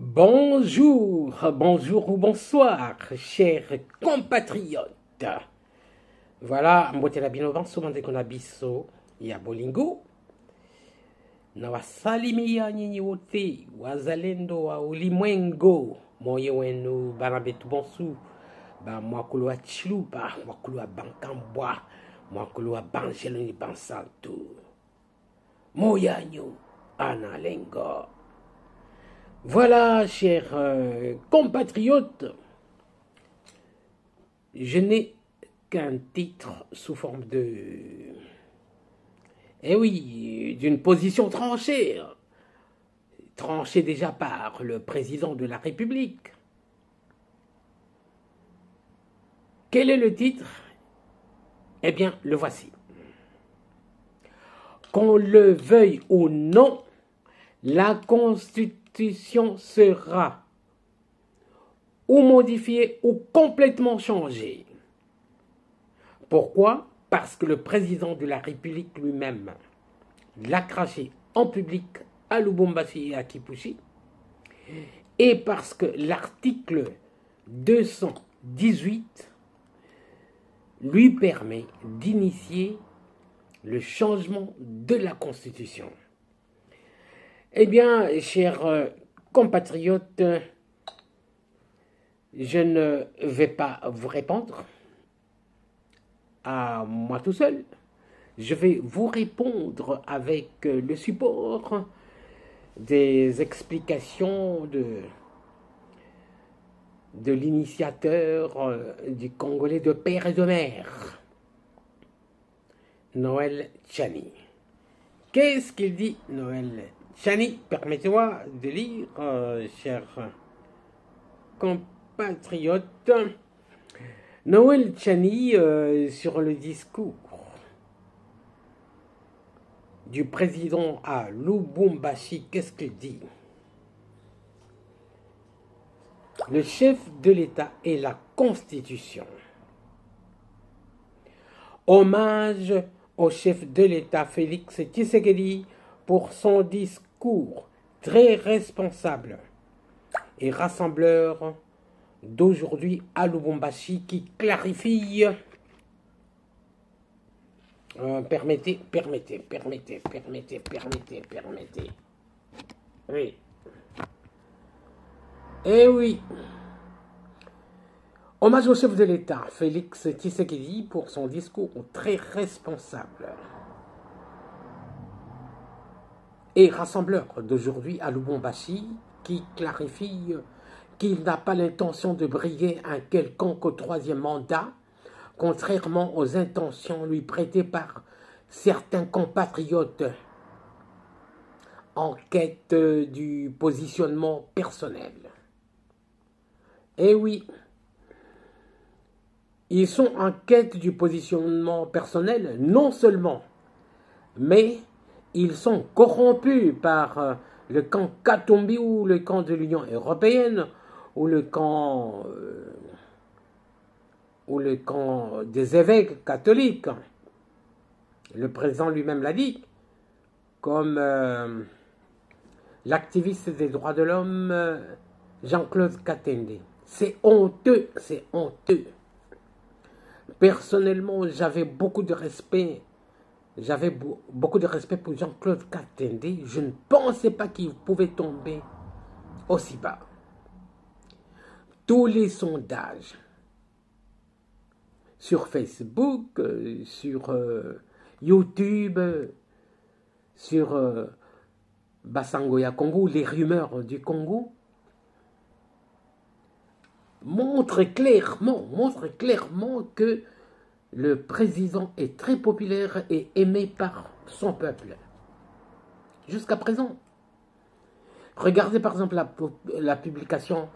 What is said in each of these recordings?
Bonjour, bonjour ou bonsoir, chers compatriotes. Voilà, mbote la bino souvent qu'on a biso ya bolingo. Na wasalimia nyinyi wote wazalendo wa ulimwengu moyo wenu banabetu bonsu ba mwakulu wa chiluba mwakulu wa bankambwa mwakulu wa banjelo ni bansantu moyanyu analengo. Voilà, chers compatriotes, je n'ai qu'un titre sous forme de... Eh oui, d'une position tranchée, tranchée déjà par le président de la République. Quel est le titre? Eh bien, le voici. Qu'on le veuille ou non, la Constitution sera ou modifiée ou complètement changée. Pourquoi? Parce que le président de la République lui-même l'a craché en public à Lubumbashi et à Kipushi, et parce que l'article 218 lui permet d'initier le changement de la Constitution. Eh bien, chers compatriotes, je ne vais pas vous répondre à moi tout seul. Je vais vous répondre avec le support des explications de l'initiateur du Congolais de père et de mère, Noël Tchani. Qu'est-ce qu'il dit, Noël Tchani? Permettez-moi de lire, chers compatriotes. Noël Tchani sur le discours du président à Lubumbashi, qu'est-ce qu'il dit? Le chef de l'État et la Constitution. Hommage au chef de l'État Félix Tshisekedi pour son discours très responsable et rassembleur d'aujourd'hui à Lubumbashi qui clarifie... permettez. Oui. Eh oui. Hommage au chef de l'État, Félix Tshisekedi, pour son discours très responsable et rassembleur d'aujourd'hui à Lubumbashi qui clarifie qu'il n'a pas l'intention de briguer un quelconque troisième mandat, contrairement aux intentions lui prêtées par certains compatriotes en quête du positionnement personnel. Eh oui, ils sont en quête du positionnement personnel, non seulement, mais ils sont corrompus par le camp Katumbi ou le camp de l'Union européenne ou le camp des évêques catholiques. Le président lui-même l'a dit, comme l'activiste des droits de l'homme Jean-Claude Katende. C'est honteux, c'est honteux. Personnellement, j'avais beaucoup de respect. J'avais beaucoup de respect pour Jean-Claude Katende. Je ne pensais pas qu'il pouvait tomber aussi bas. Tous les sondages sur Facebook, sur YouTube, sur Basangoya Congo, les rumeurs du Congo, montrent clairement que le président est très populaire et aimé par son peuple. Jusqu'à présent. Regardez par exemple la publication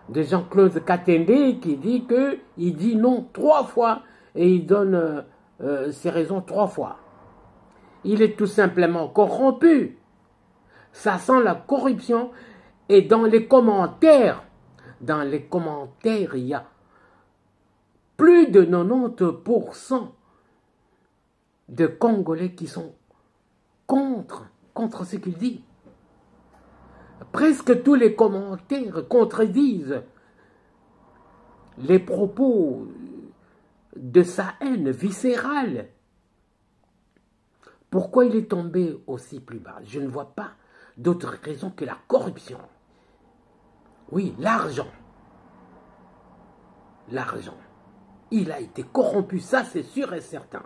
de Jean-Claude Katende qui dit qu'il dit non 3 fois et il donne ses raisons 3 fois. Il est tout simplement corrompu. Ça sent la corruption et dans les commentaires, il y a plus de 90% de Congolais qui sont contre ce qu'il dit. Presque tous les commentaires contredisent les propos de sa haine viscérale. Pourquoi il est tombé aussi plus bas? Je ne vois pas d'autre raison que la corruption. Oui, l'argent. L'argent. Il a été corrompu, ça c'est sûr et certain.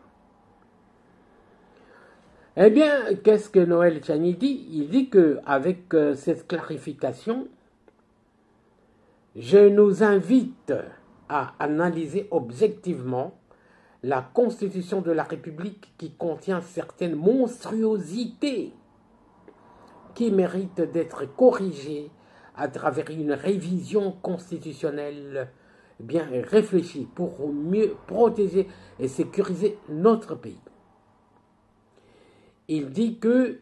Eh bien, qu'est-ce que Noël Tchani dit? Il dit qu'avec cette clarification, je nous invite à analyser objectivement la Constitution de la République qui contient certaines monstruosités qui méritent d'être corrigées à travers une révision constitutionnelle bien réfléchie pour mieux protéger et sécuriser notre pays. Il dit que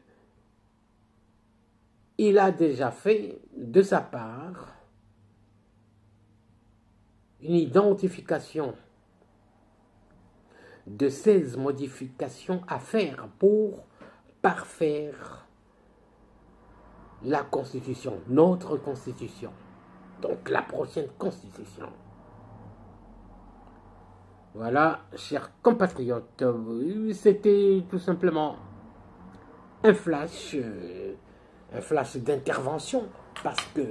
il a déjà fait de sa part une identification de 16 modifications à faire pour parfaire la Constitution, notre Constitution, donc la prochaine Constitution. Voilà, chers compatriotes, c'était tout simplement un flash d'intervention, parce que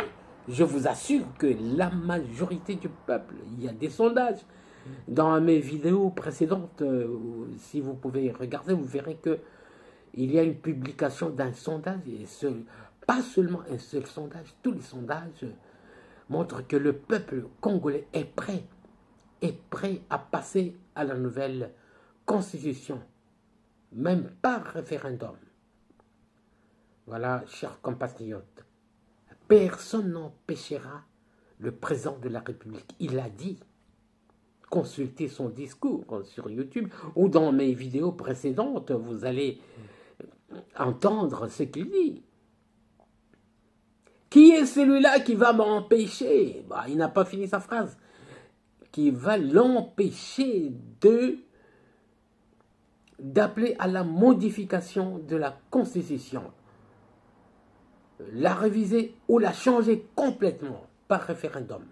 je vous assure que la majorité du peuple, il y a des sondages. Dans mes vidéos précédentes, si vous pouvez regarder, vous verrez que il y a une publication d'un sondage, et pas seulement un seul sondage, tous les sondages montrent que le peuple congolais est prêt à passer à la nouvelle constitution, même par référendum. Voilà, chers compatriotes, personne n'empêchera le président de la République. Il a dit, consultez son discours sur YouTube ou dans mes vidéos précédentes, vous allez entendre ce qu'il dit. Qui est celui-là qui va m'empêcher? Il n'a pas fini sa phrase. Qui va l'empêcher d'appeler à la modification de la Constitution, la réviser ou la changer complètement par référendum.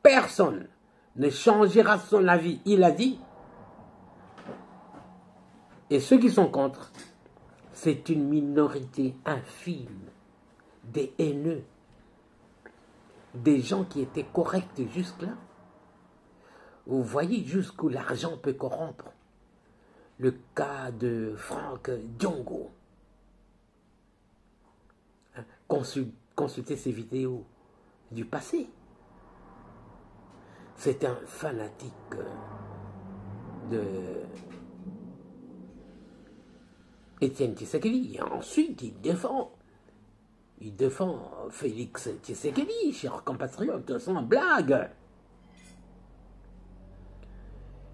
Personne ne changera son avis, il a dit. Et ceux qui sont contre, c'est une minorité infime, des haineux, des gens qui étaient corrects jusque-là. Vous voyez jusqu'où l'argent peut corrompre. Le cas de Franck Diongo. Consultez ces vidéos du passé. C'est un fanatique de Étienne Tshisekedi. Et ensuite, il défend Félix Tshisekedi, chers compatriotes, sans blague.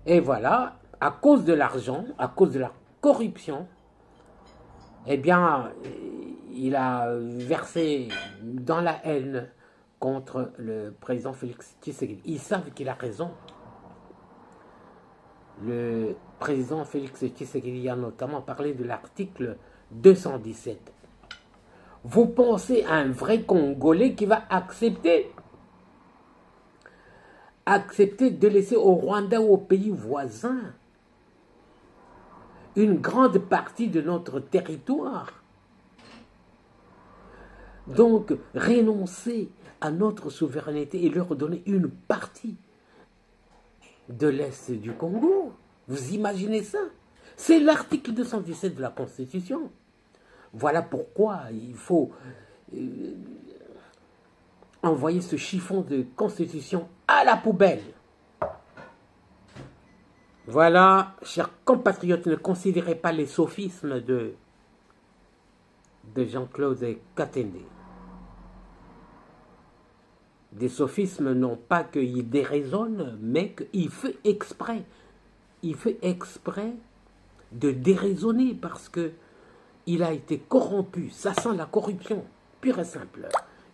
Et voilà, à cause de l'argent, à cause de la corruption, eh bien, il a versé dans la haine contre le président Félix Tshisekedi. Ils savent qu'il a raison. Le président Félix Tshisekedi a notamment parlé de l'article 217. Vous pensez à un vrai Congolais qui va accepter de laisser au Rwanda ou aux pays voisins une grande partie de notre territoire? Donc, renoncer à notre souveraineté et leur donner une partie de l'Est du Congo. Vous imaginez ça? C'est l'article 217 de la Constitution. Voilà pourquoi il faut envoyer ce chiffon de Constitution à la poubelle. Voilà, chers compatriotes, ne considérez pas les sophismes de Jean-Claude Katende. Des sophismes, non pas qu'il déraisonne, mais qu'il fait exprès. Il fait exprès de déraisonner parce que il a été corrompu. Ça sent la corruption, pure et simple.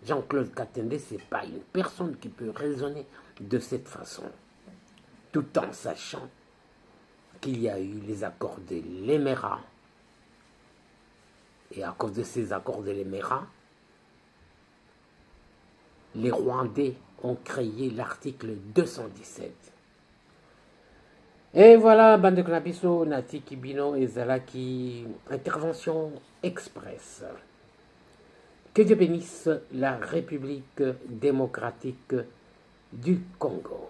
Jean-Claude Katende, ce n'est pas une personne qui peut raisonner de cette façon, tout en sachant qu'il y a eu les accords de l'Émérat. Et à cause de ces accords de l'Émérat, les Rwandais ont créé l'article 217. Et voilà, bande de Knabiso, Nati Kibino et Zalaki, intervention express. Que Dieu bénisse la République démocratique du Congo.